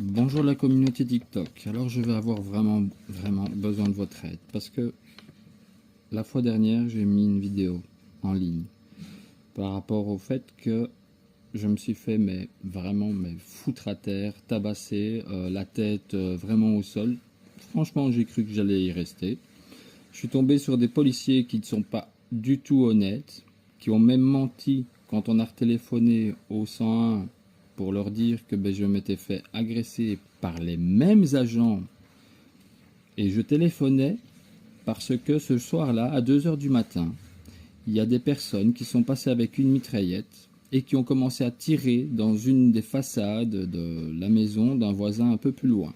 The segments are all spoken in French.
Bonjour la communauté TikTok. Alors je vais avoir vraiment besoin de votre aide parce que la fois dernière j'ai mis une vidéo en ligne par rapport au fait que je me suis fait vraiment foutre à terre, tabasser, la tête vraiment au sol. Franchement j'ai cru que j'allais y rester. Je suis tombé sur des policiers qui ne sont pas du tout honnêtes, qui ont même menti quand on a retéléphoné au 101 pour leur dire que je m'étais fait agresser par les mêmes agents. Et je téléphonais parce que ce soir-là, à 2 heures du matin, il y a des personnes qui sont passées avec une mitraillette et qui ont commencé à tirer dans une des façades de la maison d'un voisin un peu plus loin.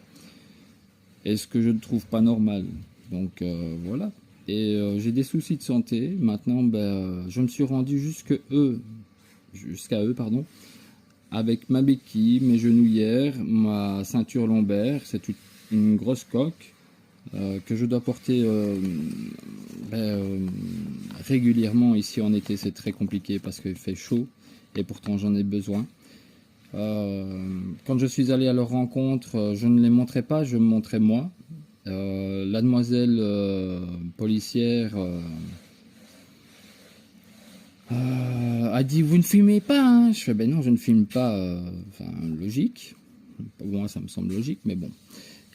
Et ce que je ne trouve pas normal. Donc voilà. Et j'ai des soucis de santé. Maintenant, je me suis rendu jusqu'à eux, avec ma béquille, mes genouillères, ma ceinture lombaire. C'est une grosse coque que je dois porter régulièrement. Ici en été, c'est très compliqué parce qu'il fait chaud et pourtant j'en ai besoin. Quand je suis allé à leur rencontre, je ne les montrais pas, je me montrais moi. La demoiselle policière a dit vous ne filmez pas hein. Je fais ben non je ne filme pas, enfin logique, pour moi ça me semble logique mais bon.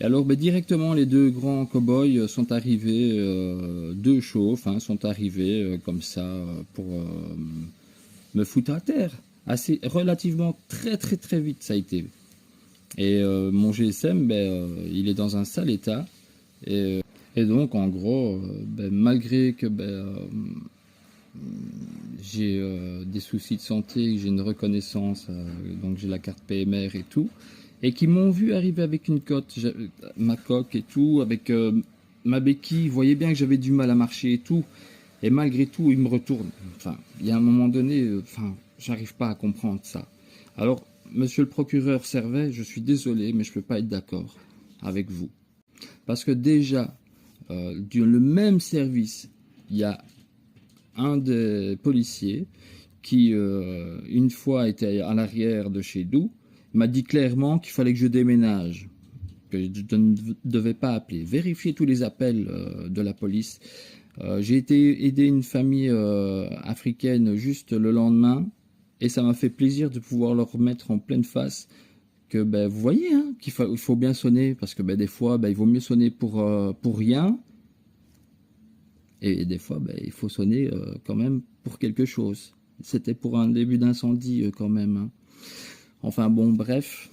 Et alors directement les deux grands cow-boys sont arrivés, deux chauffes hein, sont arrivés comme ça pour me foutre à terre, assez relativement très vite ça a été. Et mon GSM il est dans un sale état. Et donc, en gros, malgré que j'ai des soucis de santé, que j'ai une reconnaissance, donc j'ai la carte PMR et tout, et qui m'ont vu arriver avec une cote, ma coque et tout, avec ma béquille, vous voyez bien que j'avais du mal à marcher et tout, et malgré tout, ils me retournent. Enfin, il y a un moment donné, j'arrive pas à comprendre ça. Alors, monsieur le procureur Servet, je suis désolé, mais je peux pas être d'accord avec vous. Parce que déjà, le même service, il y a un des policiers qui, une fois, était à l'arrière de chez nous, m'a dit clairement qu'il fallait que je déménage, que je ne devais pas appeler. Vérifier tous les appels de la police. J'ai été aider une famille africaine juste le lendemain, et ça m'a fait plaisir de pouvoir leur mettre en pleine face que vous voyez hein, qu'il faut bien sonner parce que des fois il vaut mieux sonner pour rien et des fois il faut sonner quand même pour quelque chose. C'était pour un début d'incendie quand même hein. Enfin bon bref,